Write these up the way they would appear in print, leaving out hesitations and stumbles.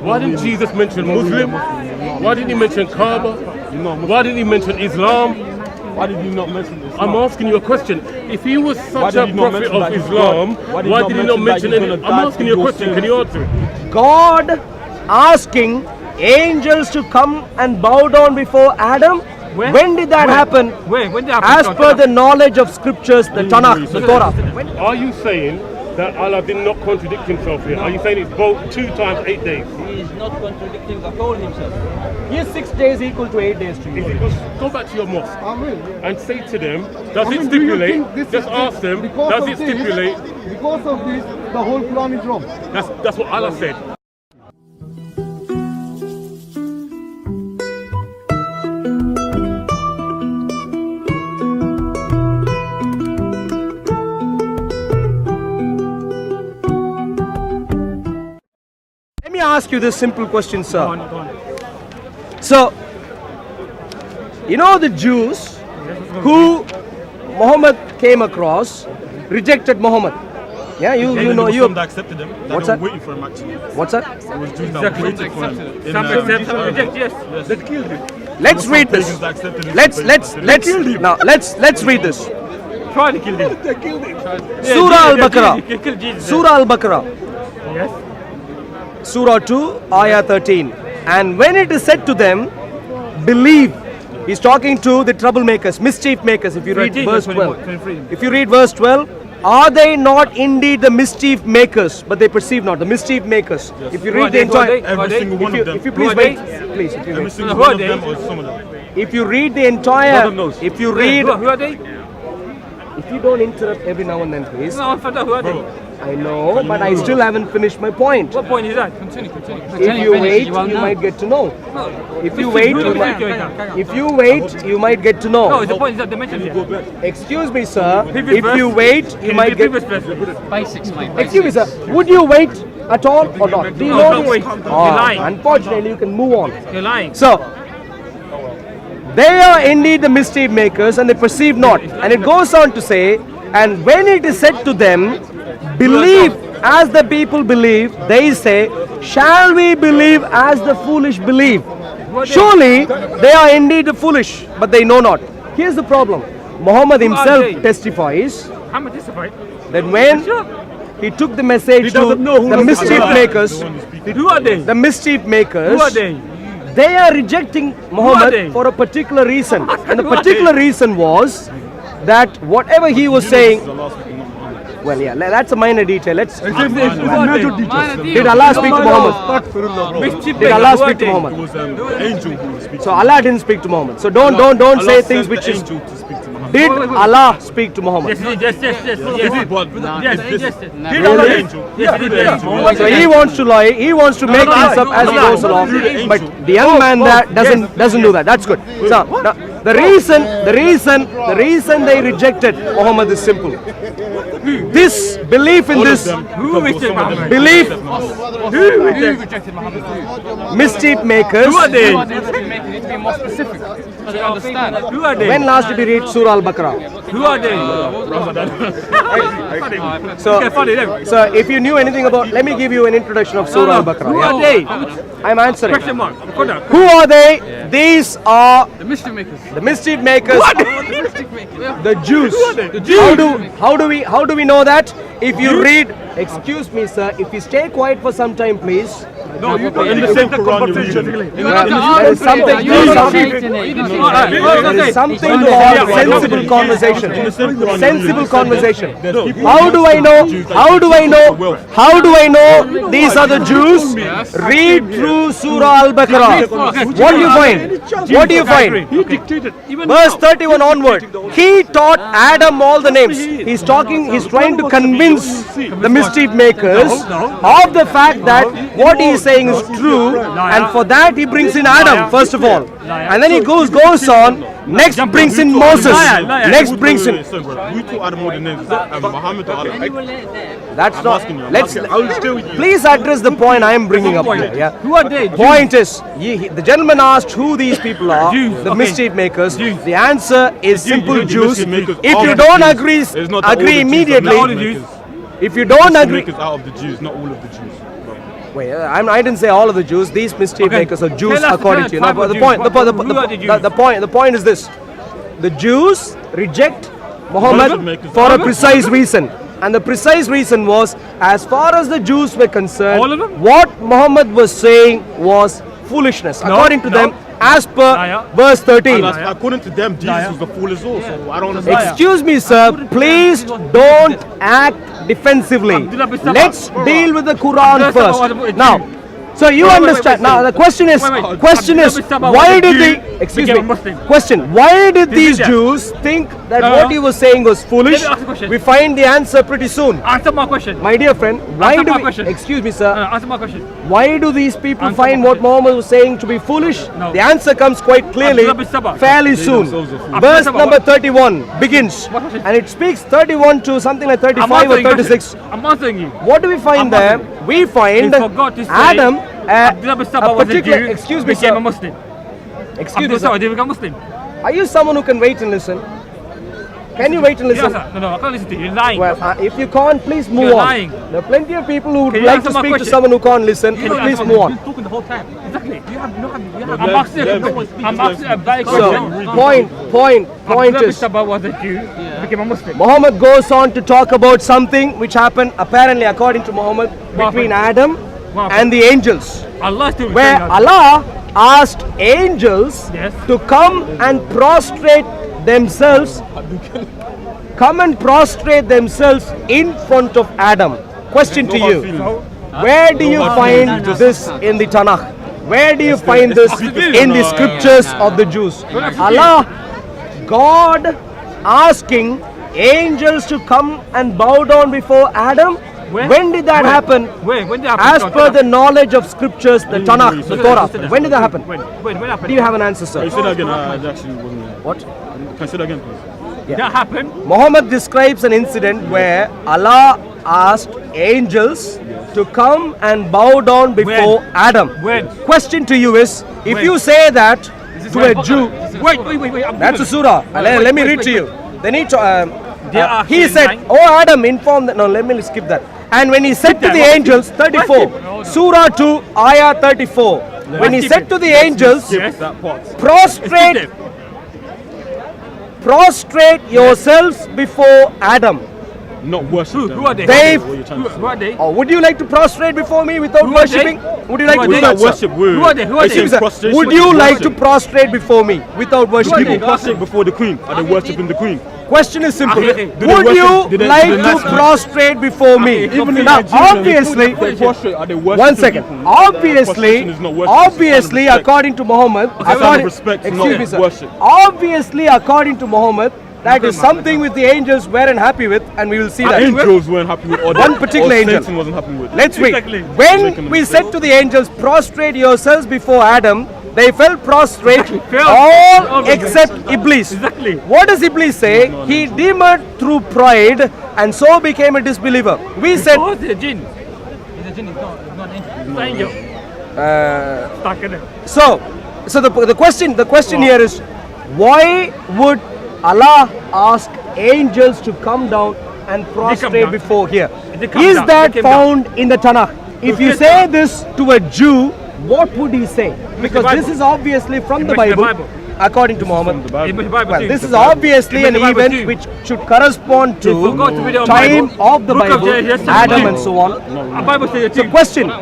Why didn't Jesus mention Muslim? Why didn't he mention Kaaba? Why didn't he mention Islam? Why did he not mention Islam? I'm asking you a question. If he was such a prophet of Islam, why did he not mention it? I'm asking you a question. Can you answer it? God asking angels to come and bow down before Adam? When did that happen? When did that happen? As per the knowledge of scriptures, the Tanakh, the Torah. Are you saying that Allah did not contradict himself here? Are you saying it's both 2 times 8 days? He is not contradicting the whole himself. Is 6 days equal to 8 days to you? Go back to your mosque and say to them, does it stipulate, just ask them, does it stipulate? Because of this, the whole Quran is wrong. That's what Allah said. Let me ask you this simple question, sir. So, you know the Jews who Muhammad came across rejected Muhammad. Yeah, you know you. Some that accepted him. What's They that? were waiting for him actually. What's that? It was Jews that were waiting for him. Some accept, some reject, yes. They killed him. Let's read this. Let's read this. Try to kill him. Surah Al-Baqarah. They killed Jesus. Surah Al-Baqarah. Yes. Surah 2, Ayah 13. And when it is said to them, believe. He's talking to the troublemakers, mischief makers. If you read verse 12. If you read verse 12, are they not indeed the mischief makers, but they perceive not, the mischief makers? Yes. If you read the entire, Every single one of them. if you please wait, please, if you Every wait. single one of them or some of them. If you read the entire, if you read, Who are they? if you don't interrupt every now and then, please. No, who are they? I know, but I still haven't finished my point. What point is that? Continue. If you wait, you might get to know. If you wait, you might. If you wait, you might get to No, know. the point is that they mentioned it. Excuse me, sir. Previous If verse. you wait, you might get. Basics, mate. Excuse me, sir. Would you wait at all or not? Do you No, know don't this? wait. You're lying. Unfortunately, you can move on. You're lying. So, they are indeed the mischief makers, and they perceive not. And it goes on to say, and when it is said to them, believe as the people believe, they say, shall we believe as the foolish believe? Surely they are indeed the foolish, but they know not. Here's the problem. Muhammad himself testifies I'm a testified. that when he took the message to the mischief makers, Who are they? the mischief makers, Who are they? they are rejecting they? Muhammad for a particular reason. And the particular reason was that whatever he was saying, well, yeah, that's a minor detail. Let's. Did Allah speak to Muhammad? Did Allah speak to It Muhammad? was an angel who was speaking. So Allah didn't speak to Muhammad. So don't say things which is. angel to speak to Muhammad. Did Allah speak to Muhammad? Yes. Did So he wants to lie. He wants to make things up as he goes along. But the young man that doesn't do that. That's good. So now, the reason they rejected Muhammad is simple. This belief in this belief, mischief makers. Who are they? You need to be more specific. So they understand. Who are they? When last did you read Surah Al-Baqarah? Who are they? So if you knew anything about, let me give you an introduction of Surah Al-Baqarah. Who yeah? are they? I'm answering. Question mark. Who are they? These are The mischief makers. the mischief makers, the Jews. The Jews. How do we know that? If you read, excuse me, sir, if you stay quiet for some time, please. No, you don't. In the same conversation. There is something to have sensible conversation. Sensible conversation. How do I know? These are the Jews? Read through Surah Al-Baqarah. What do you find? He dictated. Verse 31 onward. He taught Adam all the names. He's trying to convince the mischief makers of the fact that what he is saying is true, and for that he brings in Adam first of all, and then he goes on. Next brings in Moses. Next brings in. Who taught Adam all the names? Muhammad or Allah? That's not. I'll stay with you. Please address the point I am bringing up here. Yeah. Who are they? Point is, the gentleman asked who these people are. The mischief makers. The answer is simple Jews. If you don't agree immediately. If you don't agree, Out of the Jews, not all of the Jews. Wait, I didn't say all of the Jews. These mischief Okay. makers are Jews Tell us according the to you. type Now, of the Jews. point, Who are the Jews? the point is this: the Jews reject Muhammad Muhammad for a precise reason, and the precise reason was, as far as the Jews were concerned, All of them? what Muhammad was saying was foolishness, according to them, as per Liar. verse 13. And according to them, Jesus was the fool as well. So I don't understand. Excuse me, sir. Please don't act defensively. Abdullah bin Sabah. Let's deal with the Quran Abdullah bin Sabah first. was a Jew. Now, so you Wait, understand. Now, the question is, Wait. question is, Abdullah bin Sabah why was a did Jew, the excuse became a me? Muslim. Question: why did these that. Jews think that No. what he was saying was foolish? Let me ask a question. We find the answer pretty soon. Answer my question. My dear friend, why Answer do my we, question. excuse me, sir? Answer my question. Why do these people Answer find my what question. Muhammad was saying to be foolish? No. The answer comes quite clearly, Abdullah bin Sabah. fairly soon. themselves are foolish. Verse Abdullah bin number Sabah. 31 begins, What question? and it speaks 31 to something like I'm 35 or answering you. 36. I'm answering you. What do we find I'm there? answering. We find He forgot to say Adam, Abdullah bin Sabah a was a particular. Jew, Excuse me, became a sir. Muslim. Excuse me, Abdullah sir. Sabah did become Muslim. Are you someone who can wait and listen? Can you wait and Yes, listen? sir. No, I can't listen to you. You're lying. Well, if you can't, please move You're on. lying. There are plenty of people who would Can you like answer to my speak to question? someone who can't listen. You Can you don't please answer move my on? question. Talking the whole time. Exactly. You have let- I'm asking let- I'm asking a valid So, question. point Abdullah bin is, Sabah was a Jew, became a Muslim. Muhammad goes on to talk about something which happened apparently according to Muhammad between Adam and the angels, Allah still where telling us. Allah asked angels Yes. to come and prostrate themselves in front of Adam. Question to you: where do you find this in the Tanakh? Where do you find this in the scriptures of the Jews? Allah, God asking angels to come and bow down before Adam? When did that happen? When did that happen? As per the knowledge of scriptures, the Tanakh, the Torah. When did that happen? When happened? Do you have an answer, Can you sir? say that again? I actually wasn't. What? Can you say that again, please? That happened. Muhammad describes an incident where Allah asked angels to come and bow down before When? Adam. When? Question to you is, if When? you say that to a Jew, Wait. that's a surah. Let me read to you. They need to. There are He said, nine. "Oh Adam, inform that." No, let me skip that. And when he said to that. the angels, 34, Surah 2, Ayah 34. When he skip said it. to the angels, Yes. That part. prostrate yourselves before Adam. Not worship. Who are they? They- What you're trying to say. Who are they? Or would you like to prostrate before me without Who are they? worshipping? Would you like Who to are do they? that, sir? Worship. Who are they? Who are It's they? in Excuse me, sir. prostration Would is you like worship. to prostrate before me without worshipping? People prostrate before the queen. Are they worshipping the queen? Question is simple. Okay. Do they Would worship- you do they- like do they to not- prostrate before me? Okay, even in Now, Nigeria, obviously, they prostrate. Are they worshiping one second. people? Obviously, Prostration is not worship, it's obviously, respect. according to Muhammad, It's a sign of respect, excuse not me, sir. worship. Obviously, according to Muhammad, that is something which the angels weren't happy with, and we will see that. Angels weren't happy with, or One particular or angel. Satan wasn't happy with. Let's wait. Exactly. When we said to the angels, prostrate yourselves before Adam, they fell prostrate, Fell. all except Iblis. Exactly. What does Iblis say? He demurred through pride and so became a disbeliever. We said, Oh, it's a jinn. It's a jinn. It's not an angel. It's an angel. Stuck in it. so the question here is, why would Allah ask angels to come down and prostrate down. before here? They come Is down. that They came down. found in the Tanakh? If you came say down. this to a Jew, what would he say? Because Bible. this is obviously from the It was the Bible, Bible. according to Muhammad. The Bible. It was the Bible Well, too. this is The Bible. obviously It an was the Bible event too. which should correspond They forgot to read to it on time Bible. of the Book of Bible, Genesis, Adam Bible. and so on. A Bible says it So too. question,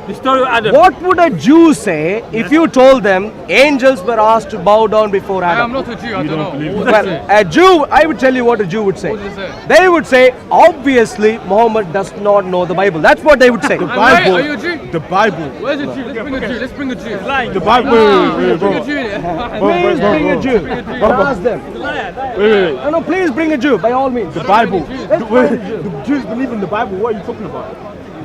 The story of Adam. what would a Jew say if you told them angels were asked to bow down before I am Adam? not a Jew, I don't know. believe What Well, does it say? a Jew, I would tell you what a Jew would say. What does it say? They would say, obviously, Muhammad does not know the Bible. That's what they would say. Wait, Bible. are you a Jew? The Bible. Where's a Jew? Let's bring a Jew. Let's bring a Jew. Lying. The Bible. Let's bring a Wait, Jew in here. Please bring a Jew. Ask them. wait. No, please bring a Jew, by all means. The Bible. Let's Wait, find a Jew. the Jews believe in the Bible. What are you talking about?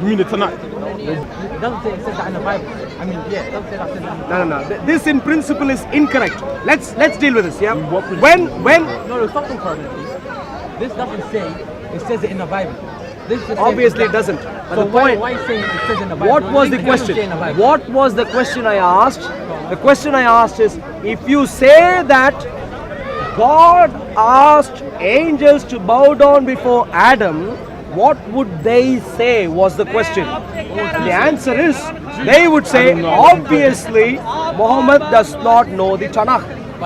You mean the Tanakh? It doesn't say it says that in the Bible. I mean, yeah, it doesn't say that in the Bible. No. This in principle is incorrect. Let's deal with this, yeah? what principle? When No, stop them for a minute, please. This doesn't say it says it in the Bible. This just says obviously it that. doesn't. But So the point, why saying it says in the Bible? what was the It doesn't say question? in the Bible. What was the question I asked? The question I asked is, if you say that God asked angels to bow down before Adam, what would they say was the question. The answer is, they would say, obviously, Muhammad does not know the Tanakh.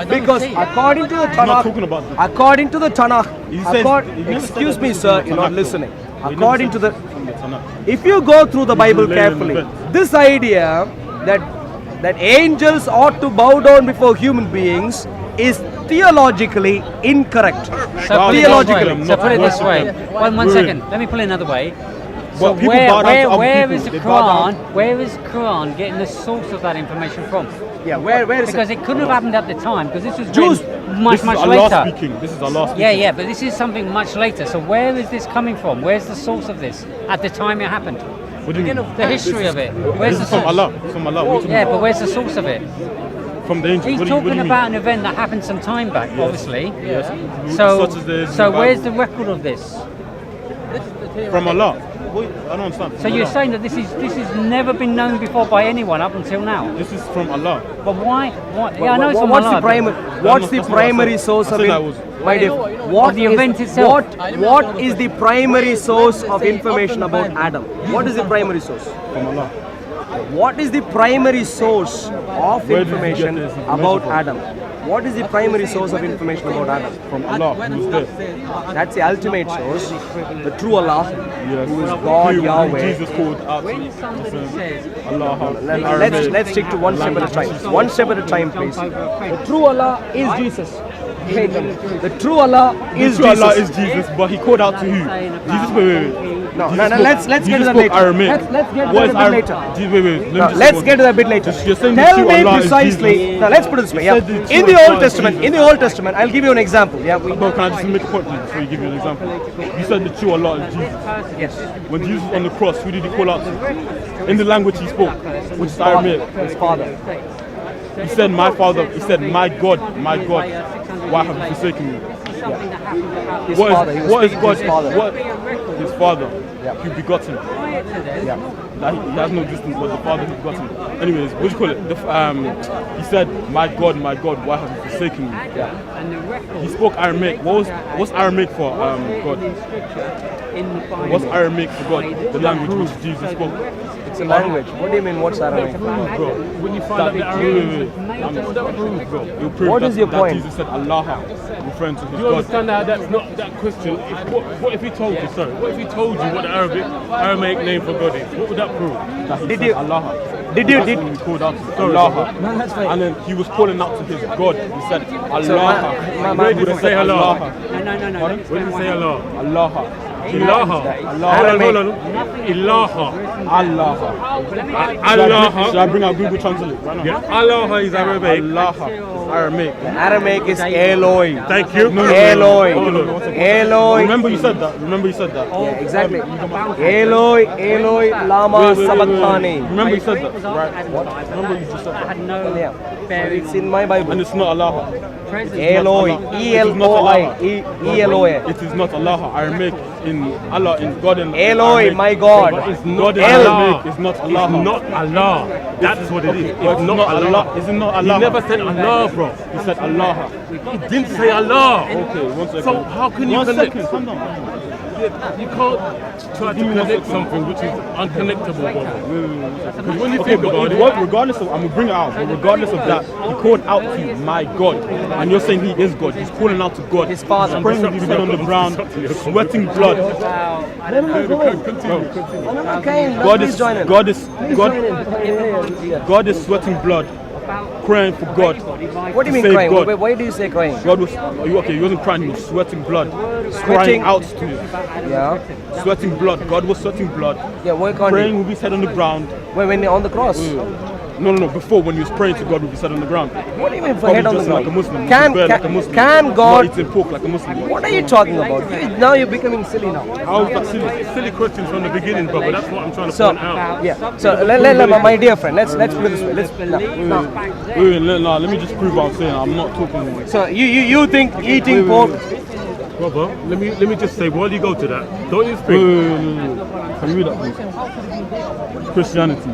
Because according to the not talking Tanakh, about this. according to the Tanakh, He says- he never excuse said me that sir, from you're the not Tanakh, listening. though. He never According said to the, from the Tanakh. if you go through the Bible laying on the carefully, bed. this idea that angels ought to bow down before human beings is theologically incorrect. So put it this way. Theologically. So put it this way. One Wait. second. Let me put it another way. So But people bow down to other where people. is the They bow down. Quran? Where is Quran getting the source of that information from? Yeah, where is Because it? it couldn't have happened at the time, because this was Jews- written much This is Allah later. speaking. This is Allah speaking. Yeah, but this is something much later. So where is this coming from? Where's the source of this at the time it happened? What do you mean? The history of it. Where's the This is from source? Allah. It's from Allah. What do you Yeah, mean? but where's the source of it? From the angels. He's What do you talking mean? about an event that happened some time back, obviously. Yes. So, Such as there is in so the where's Bible. the record of this? From Allah. Wait, I don't understand. So From you're Allah. saying that this has never been known before by anyone up until now? This is from Allah. But why? Yeah, I know it's from What's Allah, the but- primary? What's the that's not what I primary said. source I of said it? I was- My dear, Of the event itself. What is the primary source of information about Adam? What is the primary source? From Allah. What is the primary source of Where did you information get this information about from? Adam? What is the primary source of information about Adam? From Allah. Who's there? That's the ultimate source, the true Allah, Yes. who is God, Who Yahweh. Jesus called out When to somebody says, Allah. Let's stick to one step at a time. One step at a time, please. The true Allah is Jesus. The true Allah is True Allah Jesus. is Jesus, but he called out to who? Jesus, wait. No, Jesus no, spoke- let's get to Jesus that spoke later. Aramaic. Let's get to What is that a bit Aram- later. Wait. No, let's get to that a bit later. You're saying the Tell true me Allah is precisely. Jesus. Now let's put it this way. Yeah. said the In true the Allah Old is Testament, Jesus. in the Old Testament, I'll give you an example. Yeah. Bro, can I just make a point before you give you an example? You said the true Allah is Jesus. Yes. When Jesus was on the cross, who did he call out to? In the language he spoke, which is Aramaic. His father. He said, my Father, he said, my God, why have you forsaken me? something that happened about His this. father. He was What is speaking to God? his father. What? His father. Yeah. Who begotten. Prior to this, That he has no existence, but the father who begotten. Anyways, what do you call it? He said, my God, why have you forsaken me? and the record He spoke Aramaic. What's Aramaic for God? in scripture, in the Bible, What's Aramaic for God? The language which Jesus spoke. It's a language. What do you mean? What's Aramaic? Bro, When you find out the Arabians, It'll prove What that, is your that point? Jesus said Allah, referring to his do you God. understand how that's not that question? What if he told you, sorry, what if he told you what the Aramaic name for God is? What would that prove? That he Did said you- Allah. Did you? That's Did when he called out to Allah. No, that's fine. And then he was calling out to his God. He said Allah. my- Where did he say Allah? Allah? No. What did he say Allah? Allah. Ilaha. Hold on. Ilaha. Allah. Allah. Should I bring out Google Translate right now? Yeah, Allah is Arabic. Allah. Aramaic. Aramaic is Eloi. Thank you. Eloi. Hold on. Eloi. Remember you said that. Yeah, exactly. Eloi, lama sabachthani. Remember you said that. Right. Remember you just said That that. had no Yeah. bearing It's in my Bible. And it's not Allah. presence. Eloi. E-L-O-I. E-L-O-I. It is not Allah. Aramaic in Allah, in God and Eloi, Aramaic. my God. But it's God not in El. Aramaic is not Allah. It's not Allah. That's what it is. But It's not Allah. Is it not Allah? He never said Allah, bro. He said Allah. He didn't say Allah. Okay, 1 second. So how can you 1 connect? second, calm down. You can't try to connect something which is unconnectable, bro. Because when you Okay, think but about regardless of, I'm gonna bring it out. But regardless of that, he called out to my God, and you're saying he is God. He's calling out to God. His father. He's praying with his head on the ground, sweating blood. God is sweating blood, crying for God. What do you mean Save crying? God. Why do you say crying? God was okay. He wasn't crying. He was sweating blood, Sweating. crying out to him, Yeah. sweating blood. God was sweating blood, Yeah, why can't praying he? with his head on the ground. When on the cross. No. Before, when he was praying to God with his head on the ground. What do you mean for Probably head on the just ground? like a Muslim. Can, Bare like a can, Muslim. can Not God... eating pork like a Muslim. What are you talking about? Now you're becoming silly now. How is that silly? silly questions from the beginning, bro, but that's what I'm trying to So, point out. yeah. So, my dear friend, let's put it this way. Let me just prove what I'm saying. I'm not talking. So, you think eating pork... Brother, let me just say, while you go to that, don't you Wait, think Can you read that, please? Christianity.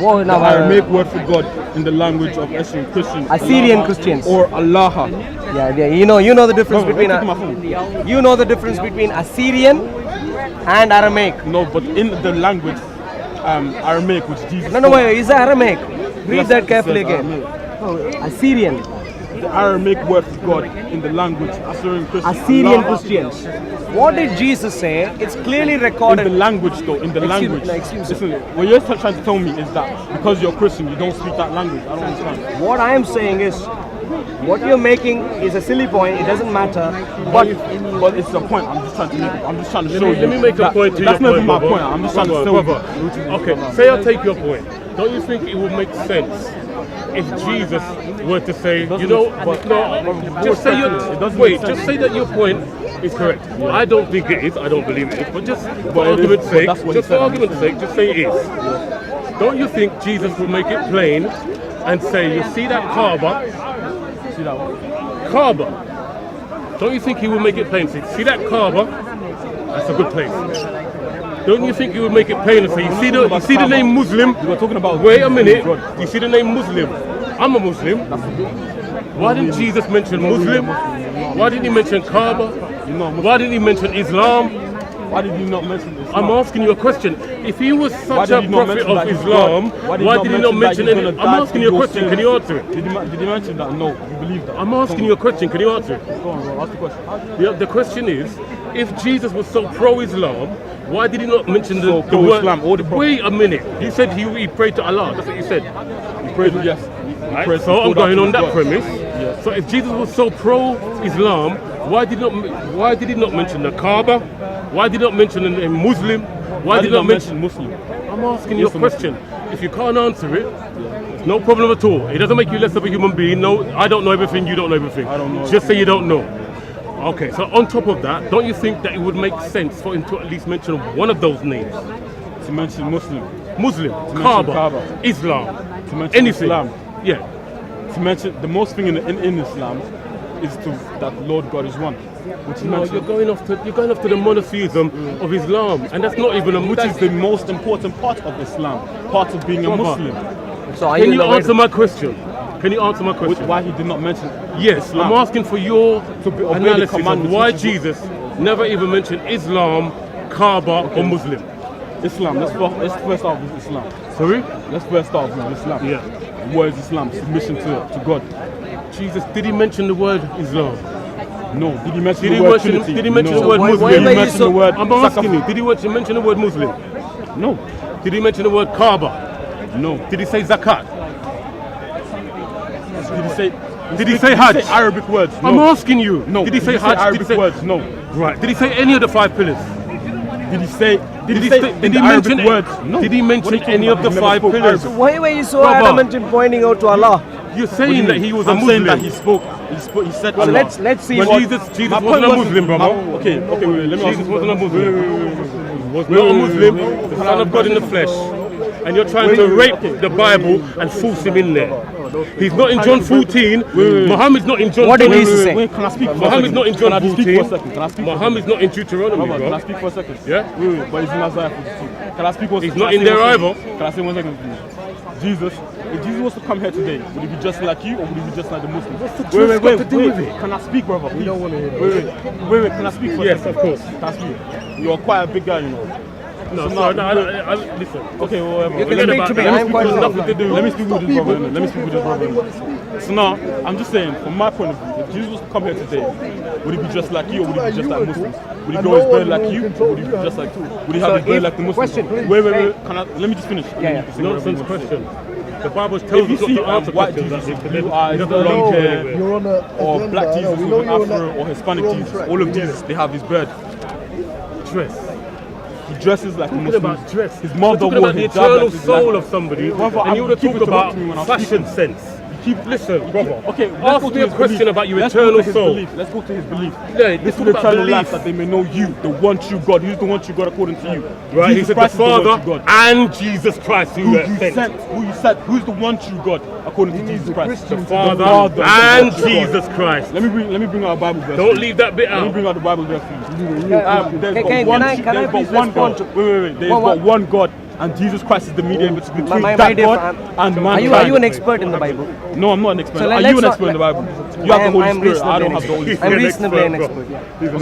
Whoa, The now, Aramaic word for God in the language of Christians. Assyrian Allah, Christians. Or Allah. Yeah, you know the difference Bro, between... take my phone. You know the difference between Assyrian and Aramaic. No, but in the language, Aramaic, which Jesus. No, wait, is Aramaic? Read Yes, that it carefully says again. Aramaic. Assyrian. The Aramaic word for God in the language Assyrian Christians. Assyrian Christians. What did Jesus say? It's clearly In recorded. the language, though, in the language. excuse me. Listen, what you're trying to tell me is that because you're Christian, you don't speak that language. I don't understand. What I am saying is, what you're making is a silly point. It doesn't matter. But But it's the point. I'm just trying to make. I'm just trying to show you. Let me make a that- point to That's your not point, even my brother. point. I'm just trying to show Brother, you. Okay, say I take your point. Don't you think it would make sense if Jesus were to say, you know, just say just say that your point is correct. I don't think it is. I don't believe it is. But just for argument's sake, just say it is. Don't you think Jesus would make it plain and say, you see that Kaaba? See that one? Kaaba. Don't you think he would make it plain? Say, see that Kaaba? That's a good place. Don't you think he would make it plain and say, you see the name Muslim? You were talking about. Wait a minute. You see the name Muslim? I'm a Muslim. Why didn't Jesus mention Muslim? Why didn't he mention Kaaba? Why didn't he mention Islam? Why did you not mention this? I'm asking you a question. If he was such a prophet of Islam, why did he not mention it? I'm asking you a question. Can you answer it? Did he mention that? No, you believe that. I'm asking you a question. Can you answer it? Go on, bro. Ask the question. The question is, if Jesus was so pro-Islam, why did he not mention the word? Pro-Islam, all the Wait a minute. You said he prayed to Allah. That's what you said. He prayed, yes. Right? So I'm going on that premise. So if Jesus was so pro-Islam, why did he not mention the Kaaba? Why did he not mention the name Muslim? Why did he not mention Muslim? I'm asking you a question. If you can't answer it, it's no problem at all. It doesn't make you less of a human being. No, I don't know everything. You don't know everything. I don't know. Just say you don't know. Okay. So on top of that, don't you think that it would make sense for him to at least mention one of those names? To mention Muslim. Muslim, mention Kaaba, Kaaba. Islam, To mention anything. Islam. Yeah. To mention the most thing in Islam is that Lord God is one. Which is No, mentioned. you're going off to the monotheism of Islam, and that's not even a. Which is the most important part of Islam, part of being a Brother. Muslim. so are Can in you the way answer my question? Can you answer my question? Why he did not mention Yes, Islam. I'm asking for your obey the analysis of commandments, why which is what- Jesus never even mentioned Islam, Kaaba, or Muslim. Islam. Let's first start with Islam. Sorry? Let's first start with Islam. Yeah. What is Islam? Submission to God. Jesus, did he mention the word Islam? No. Did he mention Did the he word mention, Trinity? did he mention No. the word why Muslim? were Did he you mention so- the word I'm asking you, sacrifice? did he mention the word Muslim? No. Did he mention the word Kaaba? No. Did he say Zakat? Did he say? Did he say Hajj? Arabic words? No. I'm asking you. No. Did he say Hajj? Arabic Did he say words? No. Right. Did he say any of the 5 pillars? Did he say? Did he say say? in Did the he Arabic mention? words? No. Did he What are mention you talking any of about? the He never 5 spoke pillars? Arabic. why were you so Brother. adamant in pointing out to Allah? You're saying that he was a I'm saying Muslim. that he spoke. He said. So Allah. let's see When what Jesus My wasn't point a wasn't- Muslim, brother. Okay, let me ask Jesus you. wasn't a Muslim. Was Wait, not a wait, Muslim, wait. the Son of God in the flesh. And you're trying to rape the Bible and force him in there. He's not in John 14. Muhammad's not in John What did 14. Jesus say? Wait, can I speak for a Muhammad's second? not in John Can I just 14. speak for a second? Can I speak for a second? Muhammad's not in Deuteronomy, Can I bro. speak for a second? Yeah? Wait, but he's in Isaiah 42. Can I speak for a He's second? not Can I in say there one either. second? Can I say 1 second, please? Jesus, if Jesus was to come here today, would he be just like you or would he be just like the Muslims? What's the truth got to do with it? Can I speak, brother? We don't want to hear Wait, can I speak for a Yes, second? of course. Can I speak? You're quite a big guy, you know. No, So sorry, now- listen. Okay, well, whatever. You can Forget speak about to me. that. I'm quite Nothing to do. Let me speak with this brother. Let me speak with this brother. So now, I'm just saying, from my point of view, if Jesus was to come here today, would he be just like you or would he be just like Muslims? Would he go his bird like you or would he be just like you? Would he have So his bird if- like the Muslims? question, please. Wait. Let me just finish. Yeah. Nonsense question. The Bible tells If you us not see to answer white questions Jesus, like this. blue eyes, It doesn't long lead you hair, anywhere. You're on a or agenda. black I know, Jesus we with know an you're on afro a- or Hispanic you're on Jesus, track. all of these, they have his bird. Dress. He dresses like a Talking Muslim. about dress. His We're mother talking wore about the hijab eternal like his soul life. of somebody, Brother, and you want to keep talk about interrupting me when I'm fashion speaking. sense. Listen, brother. Okay, ask me a question about your eternal soul. Let's go to his belief. Yeah, This talk is about eternal belief. life that they may know you, the one true God. Who's the one true God according to you? Right, he Jesus said Christ the is one Father true God. and Jesus Christ who Who were you sent. sent? Who you sent? Who's the one true God according to Jesus Christ? The Father Father and is the one true Jesus God. Christ. Let me bring out a Bible verse. Don't leave that bit Let me out. bring out the Bible verse for you. Can I please respond to- There's but one God. Well, There's but one God and Jesus Christ is the mediator between My that dear God and mankind. Are you an expert in the Bible? No, I'm not an expert. So Are let's you an not- expert in the Bible? You have the Holy Spirit. I don't have the Holy I'm Spirit. reasonably an expert.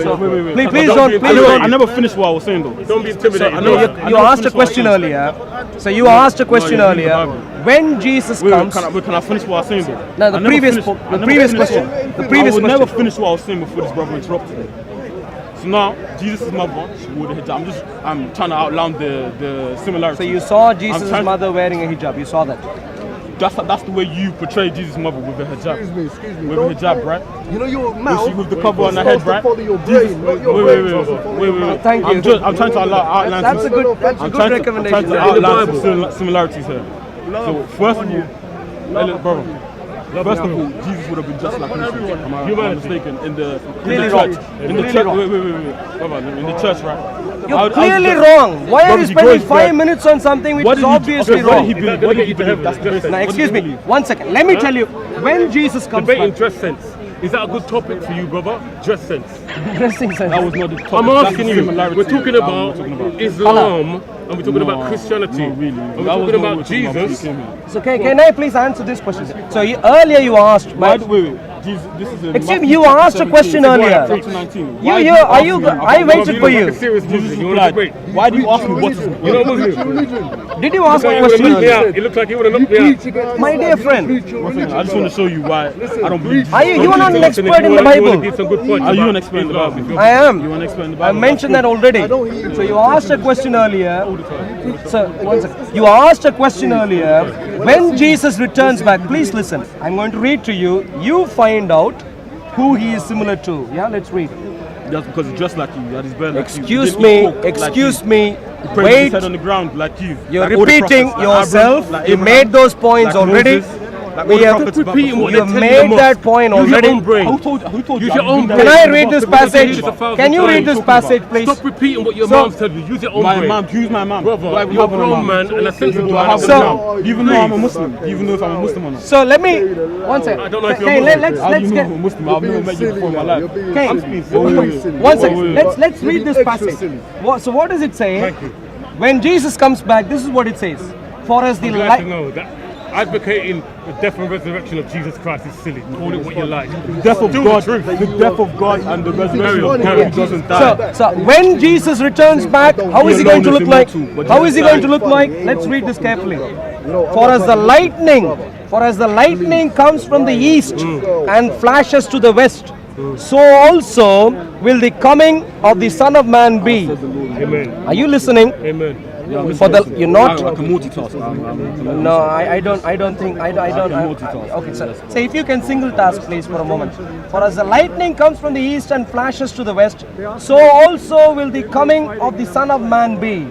So, Wait. please I don't. never finished what I was saying though. Don't be intimidated. You asked a question earlier. So you asked a question No, you're earlier. reading the When Jesus Wait, comes, can I finish what I was saying though? No, the I never previous finished- po- I the never previous finished question. what- The previous I would question. never finish what I was saying before this brother interrupted me. So now, Jesus' mother, she wore the hijab. I'm trying to outline the similarities. so you saw Jesus' trying- mother wearing a hijab. You saw that. That's the way you portray Jesus' mother with a hijab. Excuse me. With a hijab, right? You know your mouth With the cover on the is head, supposed to right? follow your brain, not your brain supposed to follow your mouth. Thank you. I'm trying to outline That's a some- good. That's a I'm good trying recommendation. to outline some similarities here. So first of all, brother. First of all, Jesus would have been just like us. Am I mistaken? In the Clearly church. wrong. In the Clearly church. wrong. Wait. Brother, in the church, right? You're clearly wrong. Why are you Brother, spending he goes 5 back- minutes on something which What is did he- obviously okay, what wrong? did he believe? That What did he get you to believe? heaven. That's the best. Now, What did he excuse me. believe? 1 second. Let me tell you. When Jesus comes Debate in back, dress sense. Is that a good topic for you, brother? Dress sense. dressing sense. That was not the topic. I'm That's asking the you. similarity We're talking that about we're talking about. Islam, and we're talking No, about Christianity, no, really. and we're That was talking not about what we're talking about Jesus. before you came here. So can I please answer this question? So earlier you asked. Wait. Jesus, this is a Excuse me, Matthew you chapter asked a 17, question earlier. chapter 19. You Why here? do Are ask you? me I about- waited for Like a you. serious Jesus Muslim. You want to replied, debate? why do you ask me what is You know Muslim. Did you ask a He question would have knocked me earlier? out. It looked like he would have knocked me out. My dear friend, I just want to show you why I don't believe are you are not an expert in the Bible. Give some good points Are you about an expert in the Islam. Bible? I am. You an expert in the I Bible? mentioned that already. So you asked a question earlier. So one second. You asked a question earlier. When Jesus returns back, please listen. I'm going to read to you. You find out who he is similar to. Yeah, let's read. Just because he's just like you, that is better like you. Excuse He me. didn't eat pork like Excuse you. me. He prayed with his Wait. head on the ground like you. You're Like all the repeating prophets, like yourself. Abraham, like You Abraham, made those points like already. Moses, like We all the have prophets back repeating before what you. they're You telling made them that off. point Use your already. own brain. Who told you? Use your own Can brain. I read this Because passage? you use it Can you read 1,000 this times. passage, please? Stop repeating what your So- mom's telling you. Use your own My brain. mom, who's my mom? Brother, Do I even you're a have a grown mom? man and a sensible Do I have man. a So- mom? Do you even know I'm a Muslim? Do you even know if I'm a Muslim or not? So let me. One second. I don't know if you're Okay, Muslim. let's How do you know get. I'm a Muslim? I've never met you before in my life. Okay. Wait. One second. Wait. Let's read this passage. So what does it say? Thank you. When Jesus comes back, this is what it says. For as the I'd like to light. know that advocating the death and resurrection of Jesus Christ is silly. Call it what you like. The death of God, the death of God and the resurrection of God, he doesn't die. So when Jesus returns back, how is he going to look like? How is he going to look like? Let's read this carefully. For as the lightning comes from the east and flashes to the west, so also will the coming of the Son of Man be. Amen. Are you listening? Amen. For the you're not. I can multitask. No, I don't think I don't. multitask. Okay, sir. So if you can single task, please, for a moment. For as the lightning comes from the east and flashes to the west, so also will the coming of the Son of Man be.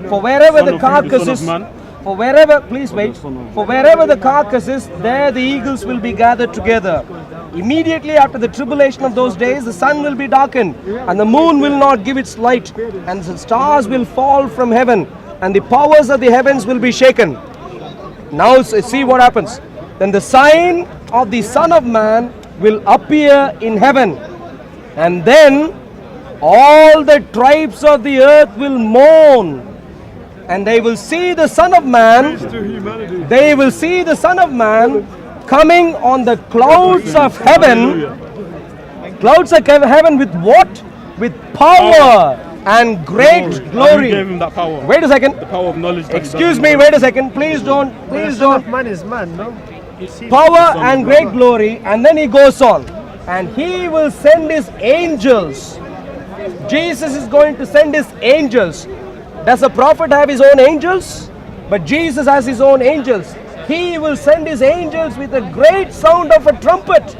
For wherever Son the of who? The carcass Son is, of Man? for wherever, please wait. For wherever the carcass is, there the eagles will be gathered together. Immediately after the tribulation of those days, the sun will be darkened, and the moon will not give its light, and the stars will fall from heaven, and the powers of the heavens will be shaken. Now see what happens. Then the sign of the Son of Man will appear in heaven, and then all the tribes of the earth will mourn, and they will see the Son of Man. They will see the Son of Man coming on the clouds of heaven. Clouds of heaven with what? With power and great Who glory. gave him that power? Wait a second. The power of knowledge. that he Excuse doesn't me, know. wait a second. Please don't. Man is man, no? Power and great glory. And then he goes on. And he will send his angels. Jesus is going to send his angels. Does a prophet have his own angels? But Jesus has his own angels. He will send his angels with a great sound of a trumpet.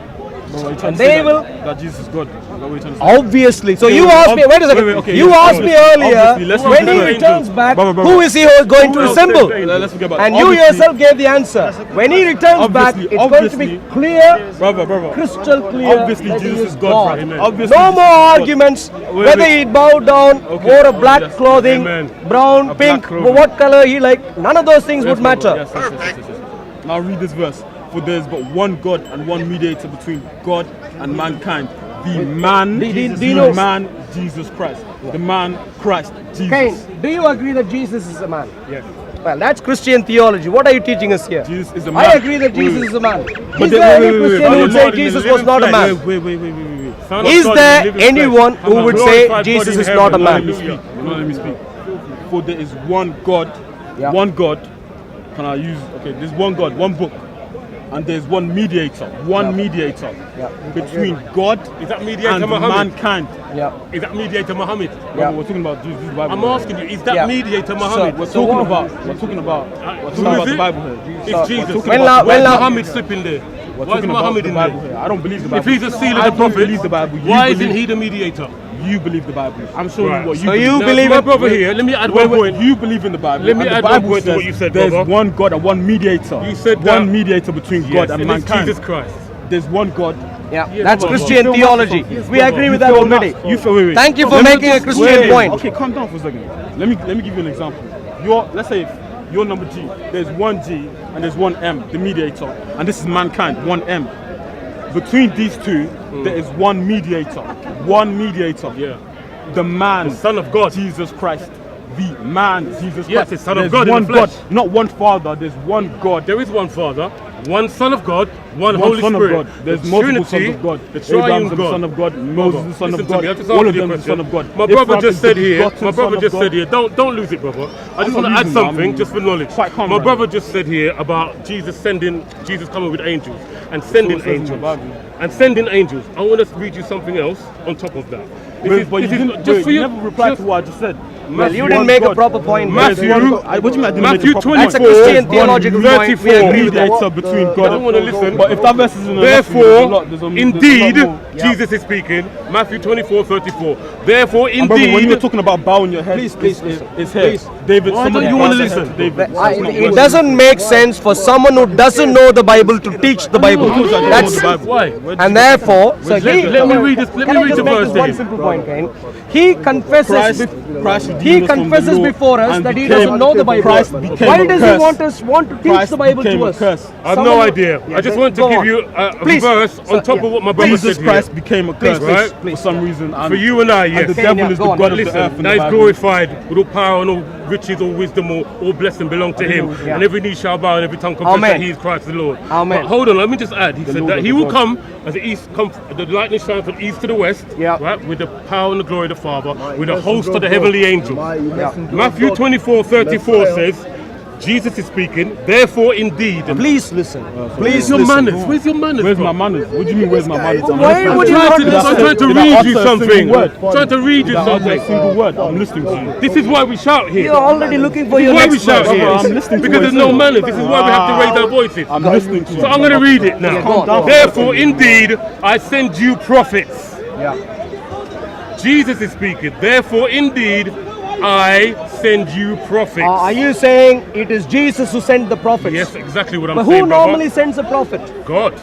And they will. That Jesus is God. Is that what you're trying to say? Obviously. So you asked me, wait a second. okay, You yes, asked me obviously, earlier, let's when forget he about returns angels. back, Brother. who is he going to resemble? Let's forget about And it. you Obviously- yourself gave the answer. When he returns back, obviously- it's going to be obviously- clear, Brother. crystal clear. Obviously, that he Jesus is is God. Amen. Obviously, No Jesus more is God. arguments. Wait. Whether he bowed down, Okay. wore a Oh, black yes. clothing, Amen. brown, A black pink, clothing. what color he liked, none of those things Yes, would brother. matter. Yes. Now read this verse. For there is but one God and one mediator between God and mankind, The man, Do you the know- man, Jesus Christ. The man, Christ, Jesus. Cain, do you agree that Jesus is a man? Yes. Well, that's Christian theology. What are you teaching us here? Jesus is a man. I agree that Jesus is a man. But Is then- there wait, any wait, wait, Christian wait. who would say God in Jesus the was not a living man? Wait. Son of Is God there in the living anyone flesh. who I'm a would say glorified Jesus body in is not a heaven. man? Hallelujah. Let me speak. For there is one God, Yeah. one God. Can I use? Okay, there's one God, one book, and there's one mediator, between God Is that mediator and Muhammad? mankind. Yeah. Is that mediator Muhammad? Brother, we're talking about Jesus, this is the Bible. I'm asking you, is that Yeah. mediator Muhammad? We're So talking what- about who the is it? Bible here. It's Jesus. talking When about la- Why is when la- Muhammad slipping there? We're Why is talking about Muhammad the in Bible there? here. I don't believe the Bible. If he's a seal I of the don't prophet, believe the Bible. You why believe, isn't he the mediator? You believe the Bible. I'm showing Right. you what you So believe. you Now, believe my it? brother here, let me add one point. You believe in the Bible. Let me and the add one Bible point to says what you said, There's brother. one God and one mediator. You said one that. mediator between Yes, God and it's mankind. Jesus Christ. There's one God. Yeah, Yes, that's brother. Christian You feel theology. myself. We agree with that feel already. nuts. You feel wait. Thank you for Let me making a just- Christian point. Okay, calm down for a second. Let me give you an example. Let's say you're number G. There's one G and there's one M, the mediator, and this is mankind, one M. Between these two, there is one mediator. One mediator. Yeah. The man, The Son of God. Jesus Christ. The man, Jesus Yes, Christ. the Son of There's God in one the flesh. God, not one Father. There's one God. There is one Father, one Son of God, one One Holy Son Spirit. of God. There's the multiple Trinity, sons of God. The triune Abraham's the God. Son of God. Moses the Son Listen of to God. me, I just All answered of your them the question. Son of God. My brother Abraham just is the said here. begotten My brother Son of just God. said here. Don't lose it, brother. I just I'm want to not add losing it, something I'm just for knowledge. quite calm My right brother now. just said here about Jesus coming with angels and sending That's what it says in the angels Bible. and sending angels. I want to read you something else on top of that. But you didn't, just for you you. never replied just- to what I just said. Well, you One didn't make a God. proper point. Matthew- What do you mean I didn't make Matthew a proper 24, point? That's a Christian one theological point. We 34. agree with that. Mediator between I God don't want to listen. But if that verse isn't enough, Therefore, there's a lot indeed, more. Jesus is speaking. Matthew 24:34. Therefore, And brother, when indeed, you're talking about bowing your head, Please, it's here. David, Why somebody don't you wanna bows their listen? head to David. It doesn't make sense for someone who doesn't know the Bible to teach the Bible. That's why? and therefore, so he, let me read this. Let Can me I read just the make verse this one here. simple point, Cain? He confesses. Christ He redeemed us from the confesses law before us and that he became- doesn't know the Bible. Christ became Why a does curse. he want to teach Christ the Bible became to a us? curse. I have Someone no who- idea. I just want to Go give on. you a Please. verse on top of what my brother Jesus said Christ here. became a curse Right? for some reason. And, For you and I, and yes. the Okay, devil yeah, is go the on. God of the Listen, earth in now the he's Bible. glorified with all power and all riches, all wisdom, all blessing belong to him. Yeah. And every knee shall bow and every tongue confess Amen. that he is Christ the Lord. Amen. But hold on, let me just add. He said Lord that of he the will gods. come as the lightning shines from east to the west, Yeah. right, with the power and the glory of the Father, with a host of the heavenly angels. Yeah. Matthew 24:34 says, Jesus is speaking, therefore indeed. Please listen. Where's Please your listen. manners? Where's your manners? Where's bro? my manners? What do you mean, where's my manners? I'm Why listening. would you not I'm listen? trying to Did I read utter you a something. single word? Trying to read you Did I utter a something. single word? I'm listening to you. This is why we shout here. You're already looking for This your is why we next shout verse. here. I'm listening to because what there's you no say. manners. This is why we have to raise our voices. I'm listening to you. So I'm going to read it now. go on. Therefore, indeed, I send you prophets. Yeah. Jesus is speaking. Therefore, indeed, I send you prophets. Are you saying it is Jesus who sent the prophets? Yes, exactly what I'm But saying, who brother. normally sends a prophet? God.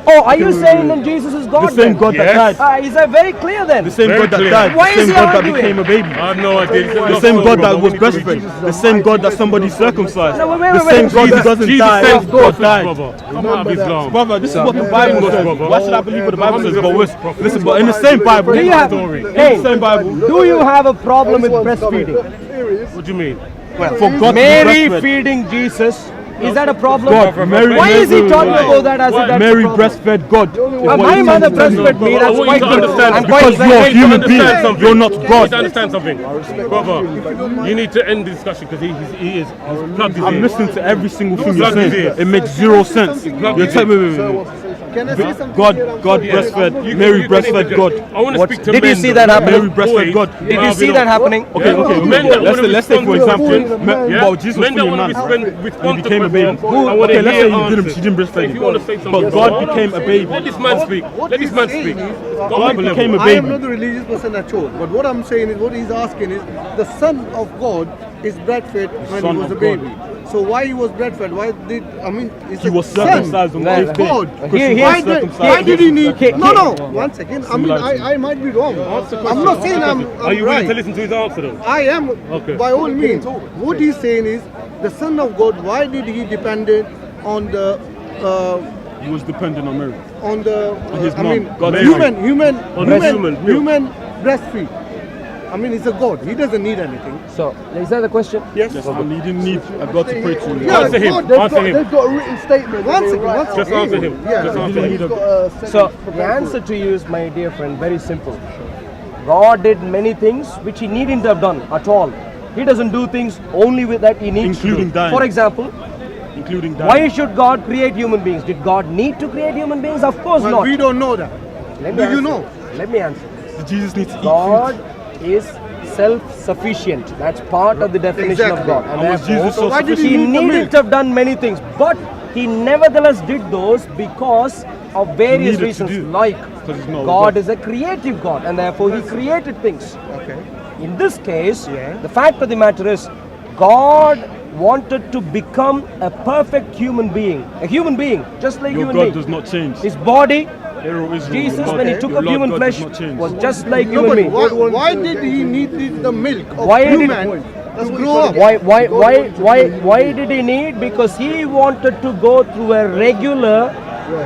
Oh, are you saying that Jesus is God? The same then? God Yes. that died. Is that very clear then? The same Very God that clear. died. Why The is same he God that arguing? became a baby. I have no idea. This is The not same so, God brother. that was We need to read breastfed. Jesus. The same God that somebody circumcised. No, wait, The wait, same wait. God who doesn't Jesus die. sends God prophets, died. brother. Come out of Islam. Brother, this is what the Bible Much, says. brother. Why should I believe what the Bible says? Muhammad But is a prophet. listen, but in the same Bible, Do you have, story. hey, in the same Bible, do you have a problem with breastfeeding? What do you mean? for God to Mary breastfed. feeding Jesus, is that a problem? God, Mary, Why is he talking Why? about that as Why? if that's Mary a problem? breastfed God. is what My you're mother saying. breastfed me, I that's want quite you to good. understand. I'm Because quite you're a You need to human being. understand something. You're not You need God. to understand something. Brother, you need to end the discussion because he is plugged his I'm ear. listening to every single thing you're Plug his saying. ear. It makes zero sense. You're telling me. Can I say something? God, here? I'm God sorry. breastfed, You can- Mary you can breastfed interject. God. I want to speak to Did men. you see though. that happen? Mary breastfed Boys, God. Did you see that happening? Okay, okay. Men that wanna Let's say for respond to example, Yeah? well, Jesus was Men that fully want man. to respond He to became a baby. questions. I want Okay, to let's hear say she answers. didn't breastfeed If you want to say something, But God became a baby. Let this man speak. Let this man speak. God became a I am baby. not a religious person at all. But what I'm saying is, what he's asking is, the Son of God is breastfed when Son he was a of baby. God. So why he was breastfed? Why did it's He a was son circumcised on the Right. eighth day. God. Here- Why here's- why did he need? Here- No, no. One second. I mean, I might be wrong. I'm not saying I'm Are you willing right. to listen to his answer though? I am, Okay. by all means. What he's saying is, the Son of God, why did he depended on the He was dependent on Mary. On the, his I mom, mean, God human human breastfeed. I mean, it's a God. He doesn't need anything. So, is that the question? Yes. Yes, and he didn't need a God to pray to. Yeah, Answer him. God, Answer him. They've got a written statement. One second. Just answer him. Yeah. Just He answer didn't him. need a So, the answer to you is, my dear friend, very simple. God did many things which he needn't have done at all. He doesn't do things only with that he needs Including to do. dying. For example, including that. why should God create human beings? Did God need to create human beings? Of course Well, not. we don't know that. Let me Do you answer. know? Let me answer. Did Jesus need to eat God food? is self-sufficient. That's part of the definition of Exactly. God. And And was therefore, Jesus so why did he he need the needed milk? to have done many things, but he nevertheless did those because of various needed to reasons. do. Like Because he's not God God. is a creative God, and therefore he created things. Okay. In this case, Yeah. the fact of the matter is, God wanted to become a perfect human being, just like Your human God being. does not change. His body, Hero Israel, Jesus, your when he Lord- took your up Lord human God flesh, does not change. was just like No, you and but me. why did he need the milk of Why did- human to grow up? Why did he need? Because he wanted to go through a regular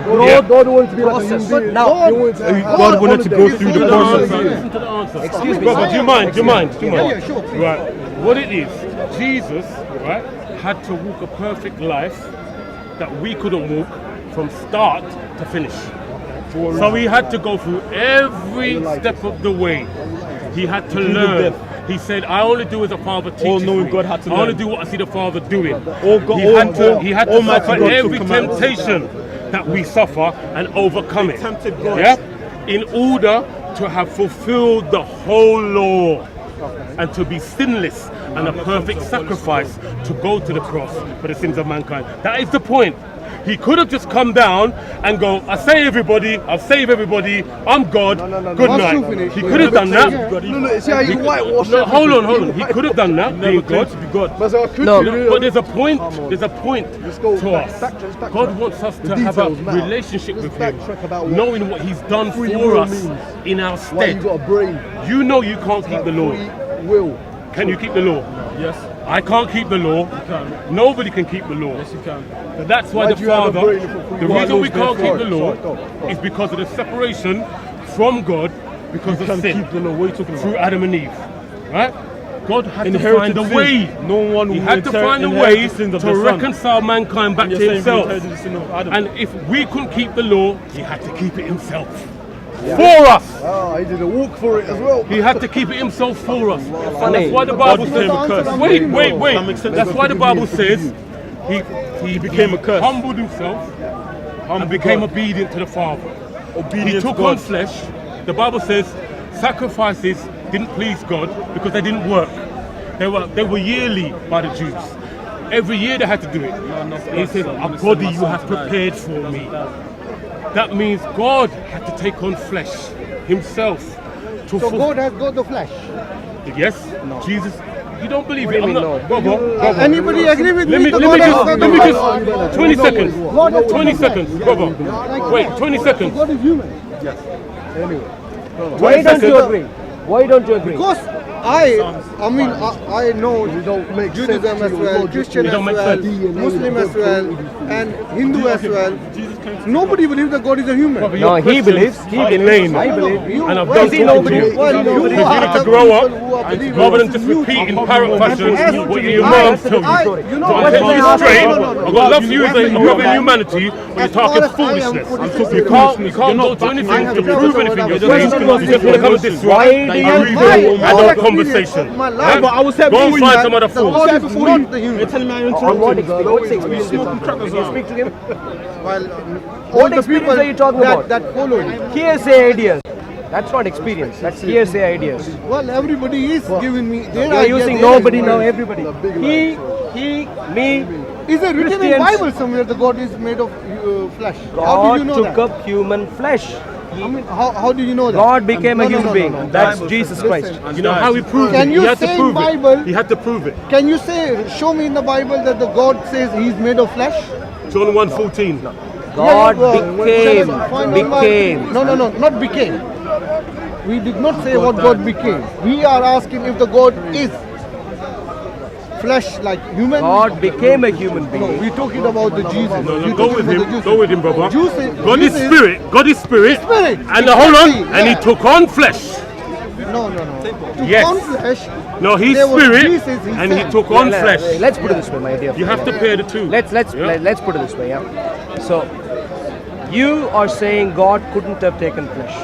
growth God wanted to be like a process. human being. Now, He wanted to have God wanted to go holidays. through the Listen to the process. answer. Listen to the answer. excuse me. Brother, do you mind? Do you mind? Do you mind? Yeah, sure, please. Right. What it is, Jesus, right, had to walk a perfect life that we couldn't walk from start to finish. So he had to go through every step of the way. He had to learn. death. He said, "I only do as a father teaches All-knowing me. God had to I only learn. do what I see the Father doing." All God- he all had to. God- He had to Almighty suffer God took every command. temptation that we suffer and overcome it. tempted God. Yeah, in order to have fulfilled the whole law and to be sinless and a perfect sacrifice to go to the cross for the sins of mankind. That is the point. He could have just come down and go, "I save everybody, I'll save everybody, I'm God, good Once night." you finish, He could have done that. No, see how you whitewash No, hold on. everything. He could have done that, Never being claimed God. to be God. But so I could No. do But there's a point. There's a point go to back- us. backtrack. God wants us to have a details matter. relationship Let's with Him, backtrack about what knowing what He's done free for will us means. in our Why you stead. got a brain? You know you can't keep the law. Free will. Can you keep the law? Yes, I can't keep the law. can. Nobody can keep the law. Yes, you can. But that's why Why the do you have a Father, brain for free the will? reason we Why can't keep the law Sorry, go. is because of the separation from God because You of can sin keep the law. What are you talking through about? Adam and Eve. Right? God had to Inherited find a sin. way. No one He will had to find a inherit way the sins of to the Son. reconcile mankind back And to you're saying we himself. inherited the sin of Adam. And if we couldn't keep the law, he had to keep it himself. For us. Ah, he did a walk for it as well. He had to keep it himself for us. And Funny. that's why the God Bible became a curse. says, wait. That makes sense. That's why the Bible says he became a curse. humbled himself and became obedient to the Father. He Obedient took to God. on flesh. The Bible says sacrifices didn't please God because they didn't work. They were yearly by the Jews. Every year they had to do it. He said, "A body you have prepared for me." That means God had to take on flesh himself to So fulfill. God has got the flesh. Yes, Jesus. You don't believe What it? do you I'm mean not. Brother. Anybody agree with Let me? me The let God me has just got let me the just flesh? 20 seconds. God has got 20 the flesh. seconds, brother. Wait, 20 seconds. God is human. Yes. Anyway. Why don't you seconds. agree? Why don't you agree? Because I know You don't make Judaism sense to as your well, logic. Christian It as don't make well, sense. Muslim as well, and Hindu as well. Nobody believes that God is a human. Brother, No, your he questions believes. He are believes. plain. I believe. You- And I've well, done see, talking nobody- to you. well, you You are need to the grow up people who are believers. rather than just repeating parrot fashion what your I- mom told you. I- you know So what? I set you No, no, straight. no, no, no. I've got love for you as a brother in humanity, but you're As far talking as I am foolishness. putting You it can't go You're to not anything I to have prove never anything said you're that. saying. Question You just want to come and disrupt Why do you adult conversation. My Huh? life, but I was saying Go and before find you- some other the fool. God is not the human. You're telling me I On what interrupted. experience? What's the experience you're Smoking talking about? crackers Can you on. speak to him? Well, What all the experience people are you talking about? that follow him. Hearsay ideas. That's not experience. That's hearsay ideas. Well, everybody is giving me their You're idea, using their nobody now. experience. Everybody. He, me. Is it written in Christians- Bible somewhere the God is made of flesh? How God do you know took that? up human flesh. I mean, how do you know that? God became a No, no, human no, being. no, no. That's Bible Jesus says- Christ. listen. You know how he proved Can it? you He had to say in prove Bible- it. He had to prove it. Can you show me in the Bible that the God says he's made of flesh? John 1:14. God Yeah, became. Became. No, not became. We did not say what God became. We are asking if the God is flesh like human. God became a human being. No, we're talking about the Jesus. No, You're go talking with about the him. Jesus. Go with him, brother. Jesus- God is Jesus- spirit. God is spirit. Spirit, And hold on. exactly, And he yeah. took on flesh. No. To Yes. on flesh. No, he's there was spirit, Jesus and he himself. took on flesh. Let's put it this way, my dear. You have to pair the two. Let's Yeah? put it this way. Yeah. So you are saying God couldn't have taken flesh.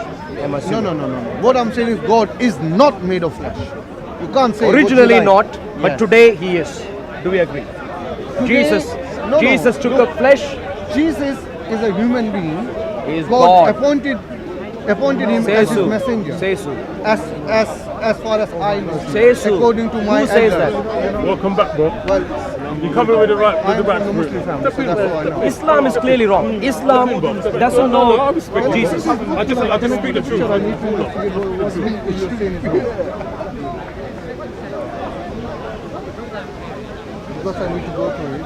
I'm assuming. No. What I'm saying is God is not made of flesh. You can't say Originally what not, you like. but Yes. today he is. Do we agree? Today- no. Jesus took up flesh. Jesus is a human being. He is God God. appointed him Say as his so. messenger. Say so. As far as I know. Say so. According to my Who says elders. that? Welcome back, bro. Well, You coming with the right I'm spirit. from a Muslim family, so that's all I know. Islam is clearly wrong. Islam doesn't No, I know respect Jesus. I just speak the truth. I need to investigate what you're saying is wrong. Because I need to go through it.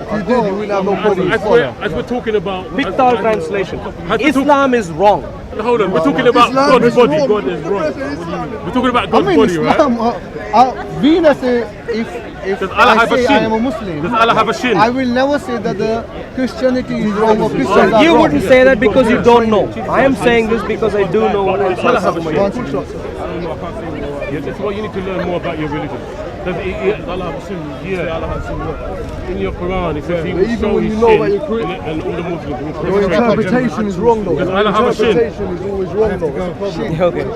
If you did, you will have no problem. As we're talking about Pictorial translation. As we talk- Islam is wrong. Hold on, we're talking about Islam God's is body. wrong. God is wrong. We're talking about I God's mean, body, right? Islam, we not say if Does Allah I have a say I shin? am a Muslim, Does Allah have a shin? I will never say that the Christianity is wrong or Christians are You wrong. wouldn't say that because you don't know. I am saying this because I do know what I'm Allah have a saying. shin. Yeah, that's why you need to learn more about your religion. Does Allah have a shin? Yeah. In your Quran, it says He will Even show when His you know shin, about your Quran- and all the Muslims. Your interpretation is wrong though. Does Your Allah have a shin? interpretation is always wrong though. Okay.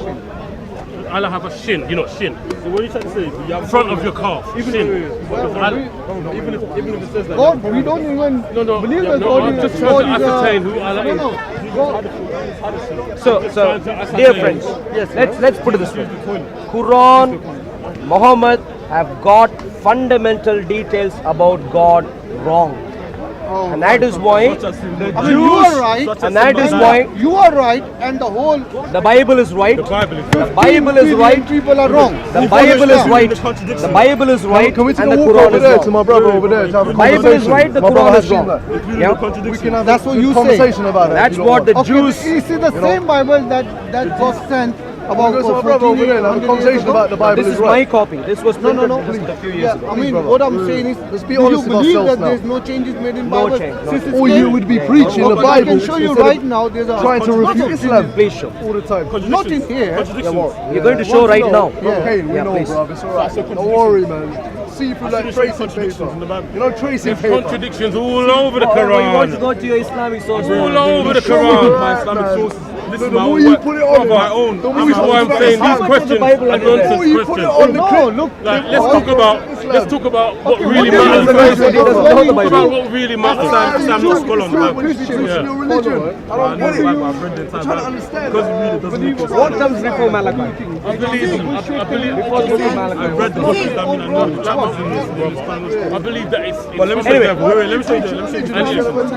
Allah have a shin, shin. So what are you trying to say? You have Front of your calf. Shin. even if it says that. God, we don't even No, believe yeah, that no, God I'm is just trying to ascertain who Allah is. God, So, dear friends, let's put it this way. Quran, Muhammad have got fundamental details about God wrong. And that is why the I mean, you are right, Jews, and that is why you are right, and the whole the Bible is right. The Bible is The Bible is billion right. people are wrong. The Bible is right. The Bible is right. Can we take And a the walk Quran over is there to my wrong. brother over there? To have a The Bible is conversation? right. The My brother Quran has is seen wrong. that. Yeah. We can have That's what you say. conversation about that. That's if you what the want. Okay, Jews. you see the same Bible that was sent about Because my brother over there, have a conversation about the Bible This is is my right. copy. This was No, printed just a few years ago. I mean, brother. what I'm saying is, Let's be do you honest with believe ourselves that now. there's no changes made in No Bible change, no since change. it's All came? you would be preaching the I Bible. can show you instead of right now. There's a trying to refute Islam Please show. all the time. not in here. Yeah, well, you're going to show Want to right know? now. Bro, hey, we Yeah, know, please. bro. It's alright. Don't worry, man. See through that tracing paper. You know, tracing There's paper. contradictions all over the Oh, you want to Quran. go to your Islamic source? All over the Show me Quran. My Islamic sources. This is The my more own you work. put it on, my own. the more This you is put why it I'm on, saying How these much questions of the Bible are are there? nonsense the more you put it questions. on the No, clip, look. Like, let's talk about what Okay, really what is matters. the Let's Bible? He doesn't know the talk Bible. about what really matters. I'm not scholar on the Bible. Christians, Yeah. your religion. I don't get it. I've read the entire trying to Bible. understand Because that. you read it doesn't make sense. What comes before Malachi? I believe Before the book of Malachi. I've read the book. I mean, I know the chapters in this Spanish. I believe that it's But let me from show the you. devil. Wait, let me show you. Let me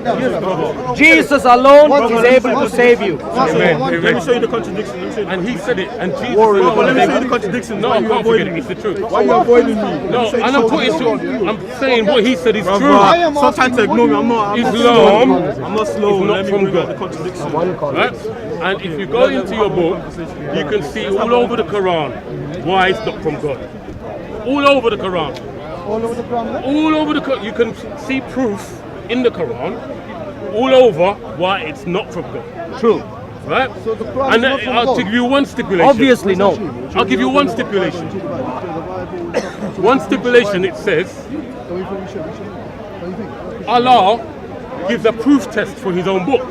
show you. Jesus alone is able to save you. Amen. Let me show you the contradiction. Let me show you the And he said it, and Jesus. Well, let me show you the contradiction. No, Why I you can't forget avoiding it. me? It's the truth. Why are you avoiding me? No, and I'm putting I'm saying what he said is true. Brother, stop trying to ignore me. I'm not Islam slow. I'm not slow. is not Let me from bring out God. the contradiction. Right? And if you go into your book, you can see all over the Quran why it's not from God. All over the Quran. All over the Quran. All over the Quran. You can see proof in the Quran all over why it's not from God. True. Right? So the Quran And is not from I'll God. give you one stipulation. Obviously, no. I'll give you one stipulation. One stipulation, it says Allah gives a proof test for his own book.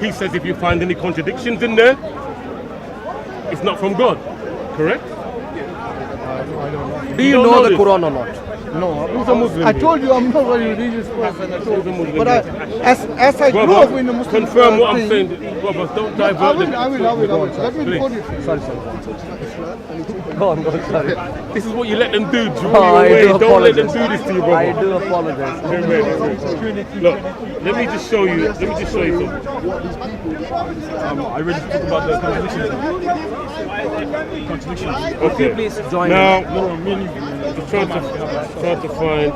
He says if you find any contradictions in there, it's not from God. Correct? Do you don't know know the this? Quran or not? No, Who's a Muslim I here? told you I'm not a religious person at all. Who's a Muslim But here? as I grew up Brother, in the Muslim confirm what I'm thing, saying. Brother, don't I divert will. the- Let me Please. quote it. for you. Sorry. Go on, sorry. This is what you let them do. Draw Oh, you I away. do Don't let them apologize. do this to you, I brother. do apologize. Look, let me just show you. Let me just show you something. I read the book about the contradictions. Okay. Please join Now, No, me and you. I'm trying to find.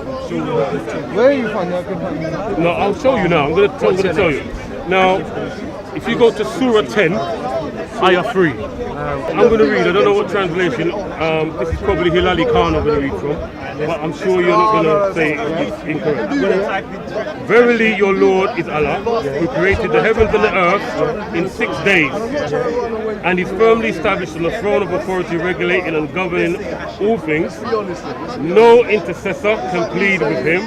Where you find that? I can find it. No, I'll show you now. I'm gonna tell you. Now, if you go to Surah 10, Ayah 3, I'm gonna read. I don't know what translation. This is probably ARUL CAIN I'm gonna read from. but I'm sure you're not going to say it's incorrect. Verily your Lord is Allah, who created the heavens and the earth in 6 days, and is firmly established on the throne of authority, regulating and governing all things. No intercessor can plead with him,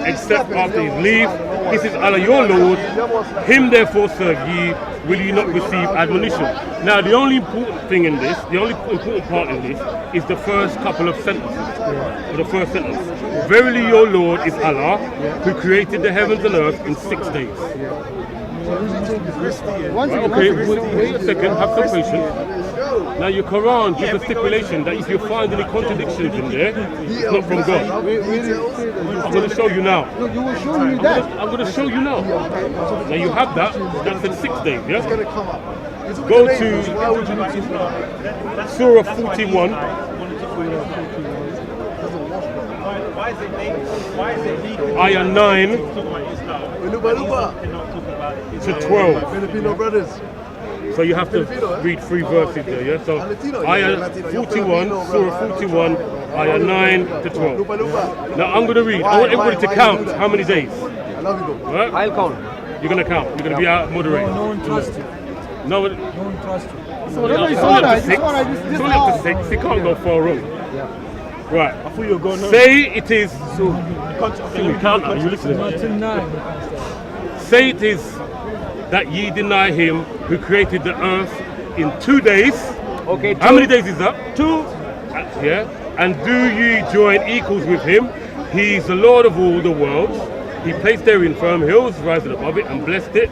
except after his leave. This is Allah your Lord, him therefore serve ye, will you not receive admonition? Now the only important thing in this, the only important part in this, is the first couple of sentences. The first sentence. Verily your Lord is Allah, who created the heavens and earth in 6 days. Okay, wait a second, have some patience. Now your Quran gives a stipulation that if you find any contradictions in there, it's not from God. I'm going to show you now. No, you were showing me that. I'm going to show you now. Now you have that, that's in 6 days, yeah? It's going to come up. Go to Surah 41. Ayah 9 to 12. Filipino brothers. So you have to read 3 verses there, yeah? So Ayah 41, Surah 41, Ayah 9 to 12. Now I'm going to read. I want everybody to count how many days. I love you, though. Right? I'll count. You're going to count. You're going to be out moderating. No one trusts you. No one. No one trusts you. It's only up to 6. It's only up to 6. You can't go far wrong. Right. I thought you were going on. Say it is. Can you count now? Are you listening? Not tonight. Say it is that ye deny him who created the earth in 2 days. Okay, How many days is that? 2. Yeah. And do ye join equals with him? He is the Lord of all the worlds. He placed therein firm hills, rising above it, and blessed it,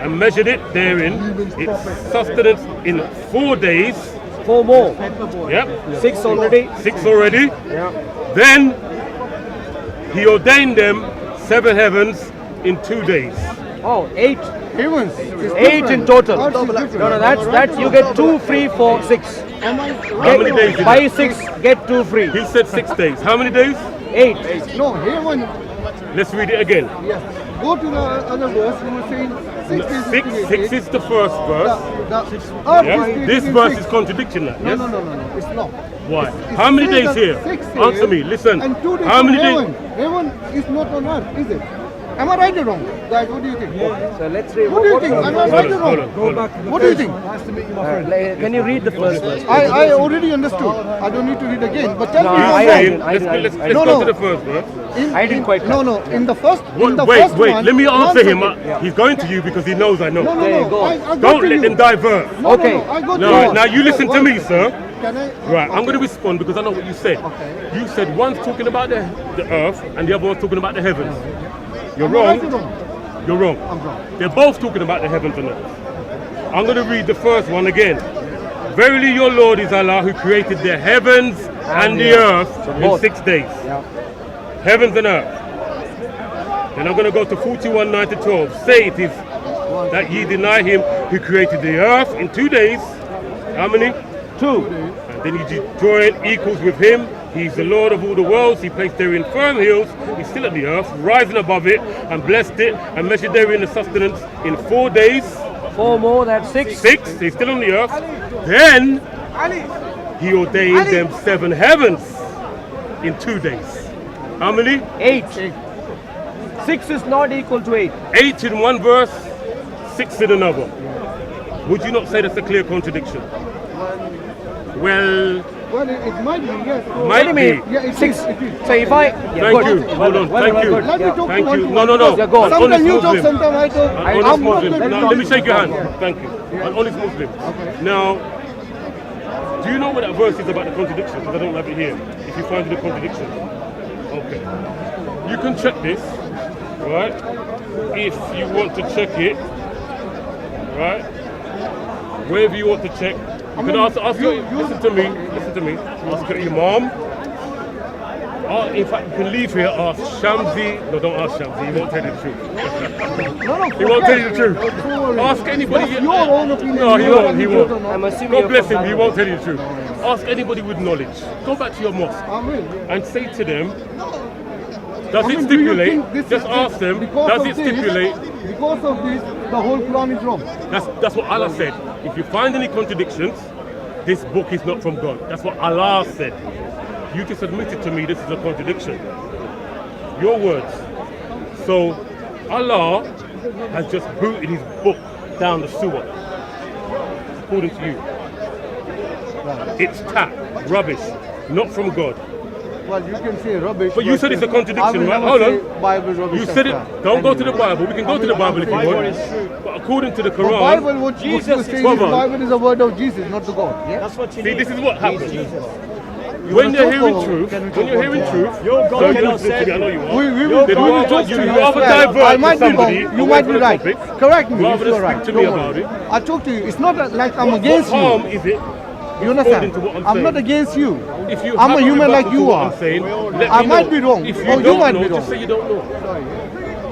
and measured it therein, its sustenance in 4 days. 4 more. Yep. 6 already. 6 already. Yeah. Then he ordained them 7 heavens in 2 days. Oh, 8. Heavens. 8 in total. No, that's you get 2 free for 6. How many days is Buy it? 6, get 2 free. He said 6 days. How many days? 8. No, heaven. Let's read it again. Yes. Go to the other verse. You were saying 6 days. 6 is the first verse. Yeah? This verse is contradicting that. No, Yes. no. It's not. Why? It How many says days that here? 6 Answer days me. Listen. And 2 days How many heaven. days? Heaven is not on earth, is it? Am I right or wrong? Guys, what do you think? So let's read. What do you think? Am I right or Hold wrong? on. Hold on. What do you think? Can you read the first verse? I already understood. I don't need to read again. But tell No, me I one Saying, more. let's No, go no. to the first verse. I didn't quite No, no. In the first. What, in the wait, first wait. one, Let me answer him. second. He's going to you because he knows I know. No, no, Yeah, no. go. I got Don't to let you. them divert. No, Okay. no, no. I got to No, you. now you listen to me, sir. Can I? Right, I'm going to respond because I know what you said. Okay. You said one's talking about the earth and the other one's talking about the heavens. You're Am I right or wrong. wrong? You're wrong. I'm wrong. They're both talking about the heavens and earth. I'm going to read the first one again. Verily your Lord is Allah, who created the heavens and the earth in both. 6 days. Yeah. Heavens and earth. Then I'm going to go to 41, 9 to 12. Say it is that ye deny him who created the earth in 2 days. How many? 2. And then you join equals with him. He's the Lord of all the worlds. He placed therein firm hills. He's still at the earth, rising above it, and blessed it, and measured therein the sustenance in 4 days. 4 more, that's 6. 6, he's still on the earth. Then he ordained them 7 heavens in 2 days. How many? 8. 6 is not equal to 8. 8 in one verse, 6 in another. Would you not say that's a clear contradiction? Well, Well, it might be, yes. So- might be. Yeah, it 6. is, it is. So if I... Yeah, Thank good. you. Hold on. Well, Thank well, you. good. Let me Yeah. talk Thank to you. one. No, no, no. Yeah, go on. An Sometimes honest you talk, Muslim. sometimes I talk. An I'm honest not Muslim. going to Now, talk. let me shake your hand. Thank you. An honest Muslim. Now, do you know what that verse is about the contradiction? Because I don't have it here. If you find the contradiction. Okay. You can check this, right? If you want to check it, right? Wherever you want to check. You can ask listen to me, ask your imam. In fact, you can leave here, ask Shamsi. No, don't ask Shamsi, he won't tell you the truth. He won't tell you the truth. Ask anybody. That's your own opinion. No, he won't. I'm assuming God you're bless from him, he Bangladesh. won't tell you the truth. Ask anybody with knowledge. Go back to your mosque I will. and say to them, does I it mean, do you stipulate, think this just is- ask them, because does of it this- stipulate, Because of this, the whole Quran is wrong. that's what Allah said. If you find any contradictions, this book is not from God. That's what Allah said. You just admitted to me this is a contradiction. Your words. So Allah has just booted his book down the sewer. According to you. It's tap, rubbish, not from God. Well, you can say rubbish. But you said it's a contradiction, right? Hold on. You said it. Don't go to the Bible. We can go to the Bible if you want. But according to the Quran, The Bible, what you say is the Bible is the word of Jesus, not the God. Yeah? That's what you see, need. this is what happens. When you're hearing truth, You're God so cannot say. I know you are. We will Then talk to you you. rather I divert might to be wrong. somebody You away might from be the right. topic, Correct me if rather than you're right. speak to me Don't about worry. it. I talk to you. It's not like I'm What against harm you. is it? You According understand? to what I'm I'm saying. not against you. If you I'm have a human rebuttal like to you what are. I'm saying, let I me might know. be wrong. If you Or you don't might know, be just wrong. say you don't know.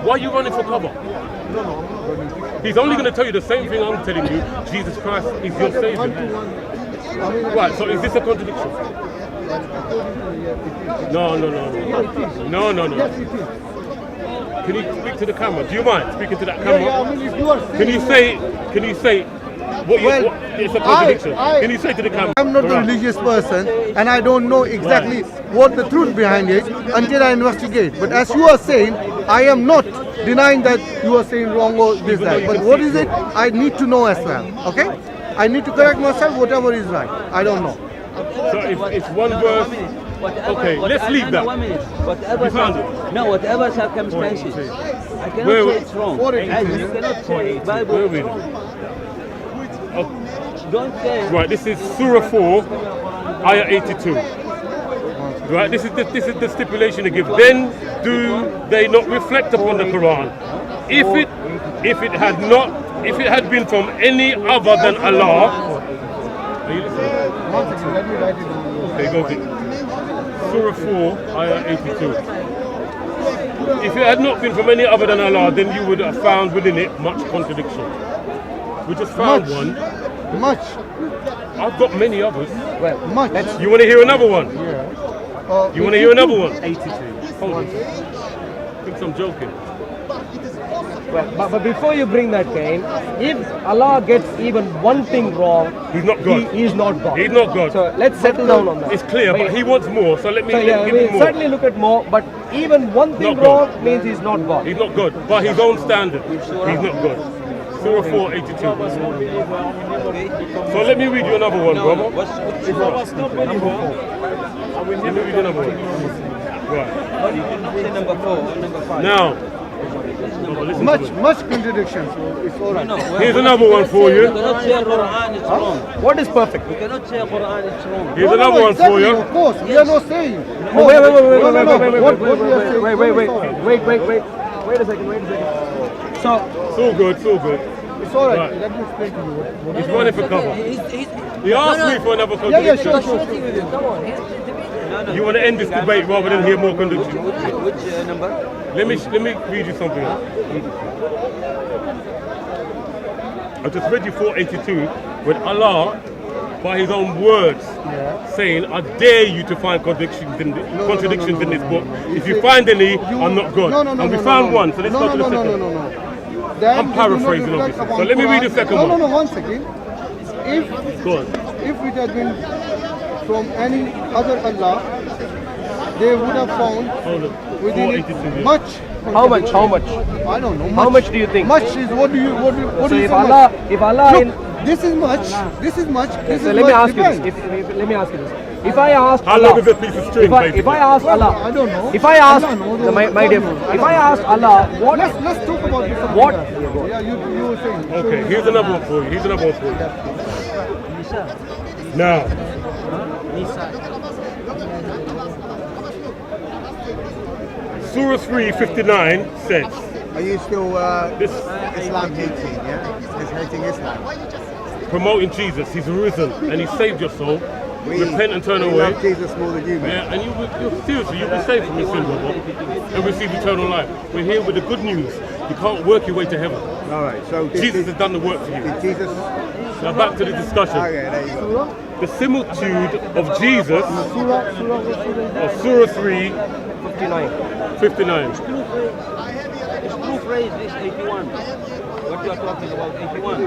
Why are you running for cover? He's only going to tell you the same thing I'm telling you. Jesus Christ is your Savior. Right, so is this a contradiction? No. Can you speak to the camera? Do you mind speaking to that camera? Yeah, I mean, if you are saying Can you say what it's a contradiction? Can you say to the camera? I'm not a religious person and I don't know exactly what the truth behind it until I investigate. But as you are saying, I am not denying that you are saying wrong or this, that. But what is it? I need to know as well. Okay? I need to correct myself, whatever is right. I don't know. So if it's one verse, okay, let's leave that. You found it? No, whatever circumstances. I cannot Where- say it's wrong. What it As is. you cannot say Bible. Where are we then? Don't say. Right, this is Surah 4, Ayah 82. Right, this is the stipulation they give. Then do they not reflect upon the Quran? If it had been from any other than Allah. Are you listening? One second, let me write it down. Okay, go to Surah 4, Ayah 82. If it had not been from any other than Allah, then you would have found within it much contradiction. We just found Much. one. Much. I've got many others. Well, Much. You want to hear another one? You want to hear another one? 82. Hold on. Thinks I'm joking. Well, but before you bring that, Cain, if Allah gets even one thing wrong, He's not God. He is not God. He's not God. So let's settle down on that. It's clear, but he wants more. So let me So yeah, give him we more. certainly look at more, but even one thing Not God. wrong means he's not God. He's not God, by his own standard. He's not God. Surah 4, 82. So let me read you another one, brother. Let me read you another one. Right. Say number 4, number 5. Now, listen to Much me. contradiction. So it's all right. Here's another one for You you. cannot say Quran it's wrong. What is perfect? You cannot say Quran it's wrong. Here's another one for exactly, you. Of course, we are not saying. Oh, wait a second, So, It's all good, it's all good. It's all right. Right. Let me explain to you what He's running for cover. He asked me for another Yeah, yeah, contradiction. sure. You want to end this debate rather than hear more contradiction? Which number? Let me read you something. I just read you 482 when Allah, by his own words, saying, "I dare you to find contradictions in this book. If you find any, I'm not God." And we found one, so let's go to the second. No. Then I'm you do not paraphrasing, reflect obviously. upon So let me read the Quran. second No, one. no, 1 second. Go on. If it had been from any other Allah, they would have found Hold on. within it 482. much. how much? How much? I don't know. How much do you think? Much is what do you So say if much? Allah, if Allah, Look, in, this is much. This is much. This so is let me much. ask you this. Depends. Let me ask you this. If I ask How Allah, long is a piece of string, if I basically? ask Allah, I don't know. if I ask, Allah knows. my God dear, knows. if I ask Allah, what? Let's talk about this. What? Yeah, you were saying. Okay, here's another one for you. Now, Surah 3:59 says, Are you still this Islam hating, yeah? Is hating Islam? promoting Jesus, he's risen and he saved your soul. Repent and turn we away. love Jesus more than you, man. Yeah, and seriously, you'll be saved from your sin, brother, and receive eternal life. We're here with the good news. You can't work your way to heaven. All right, so Jesus has done the work for you. did Jesus... Now back to the discussion. Okay, there you go. The similitude of Jesus, Surah 3, 59. It's true phrase is 81. What you are talking about, 81.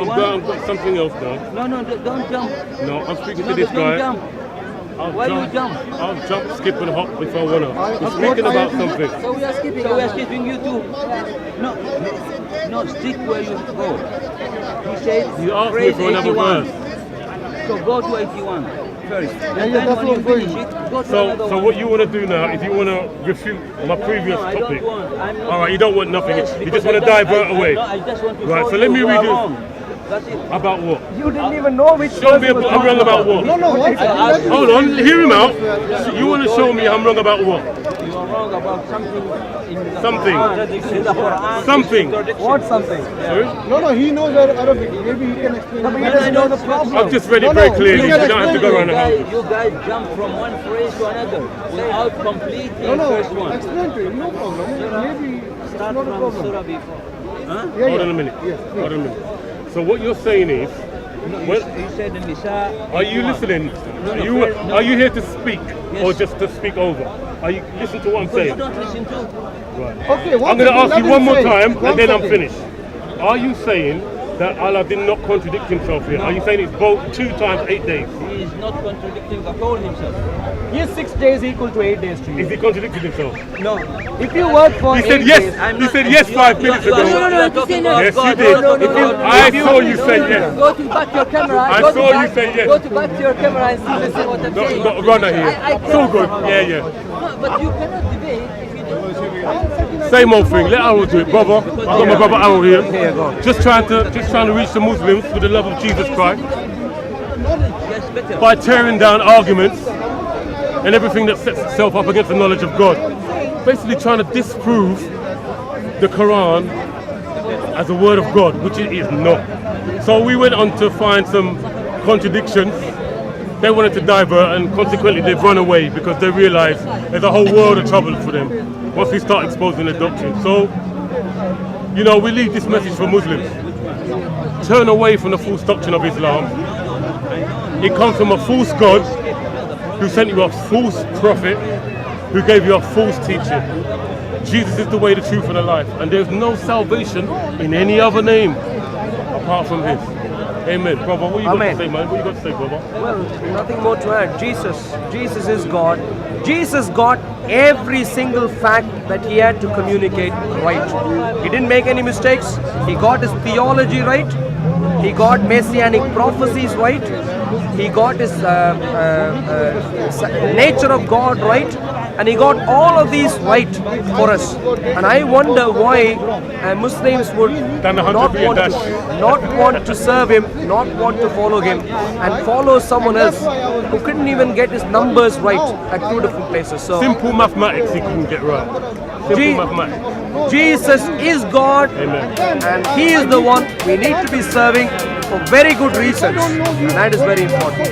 No, I've got something else now. No, don't jump. No, I'm speaking No, to this don't guy. jump. Why you jump? I'll jump, skip, and hop if I wanna. We're speaking about something. So we are skipping you too. No, stick where you go. He said, You asked me phrase for another 81. verse. So go to 81 first. And yeah, then that's when what you I'm going. finish it, go to So another one. what you want to do now is you want to refute my previous No, I topic. don't want. I'm not. All right, you don't want nothing. Yes, You because just want to I don't- divert away. No, I just want to Right, show so let you me you read are this. wrong. That's it. About what? You didn't even know which Show me verse he was I'm wrong talking about what? No, one second. Hold on, hear him out. You want to show me I'm wrong about what? You are wrong about something in the Something. Quran. In the Quran. Something. What something? Sorry? No, he knows Arabic. Maybe he can explain. No, but he doesn't know the problem. I've just read it No, very no, clearly. you You can don't have to go around the house. You guys jump from one phrase to another without completing the first one. Explain to him. No problem. Maybe it's Start not a from problem. surah before. Huh? Hold on a minute. Hold on a minute. So what you're saying is, No, well, he said in Nisa. are you 81. listening? No, Are you here to speak or Yes. just to speak over? Are you listen to what I'm But you saying? don't listen to. Right. Okay, I'm going to ask you one more time One and then I'm second. finished. Are you saying that Allah did not contradict himself here? Are you saying it's both 2 times 8 days? He is not contradicting the whole himself. Is 6 days equal to 8 days to Is you? he contradicting himself? No. If you work for He 8 said yes. days, He said yes 5 minutes ago. No, talking about Yes, you God. did. You're talking about I saw you say yes. Go to back your camera. I go saw to you back, say yes. Go to back to your camera and see listen what I'm saying. Not a runner here. I So cannot- good. Yeah, yeah. No, but you cannot debate if you don't. Same old thing. Let Arul do it, brother. I've got my brother Arul here. Just trying to reach the Muslims with the love of Jesus Christ Yes, better. by tearing down arguments and everything that sets itself up against the knowledge of God. Basically trying to disprove the Quran as a word of God, which it is not. So we went on to find some contradictions. They wanted to divert and consequently they've run away because they realize there's a whole world of trouble for them once we start exposing the doctrine. So, you know, we leave this message for Muslims. Turn away from the false doctrine of Islam. It comes from a false God who sent you a false prophet who gave you a false teaching. Jesus is the way, the truth, and the life. And there's no salvation in any other name apart from his. Amen. Brother, what you got Amen. to say, man? What you got to say, brother? well, nothing more to add. Jesus is God. Jesus got every single fact that he had to communicate right. He didn't make any mistakes. He got his theology right. He got messianic prophecies right. He got his nature of God right. And he got all of these right for us. And I wonder why Muslims would Done 100 not want to serve him, not want to follow him, and follow someone else who couldn't even get his numbers right at 2 different places. So Simple mathematics he couldn't get right. Simple Je- mathematics. Jesus is God, Amen. and he is the one we need to be serving for very good reasons, and that is very important.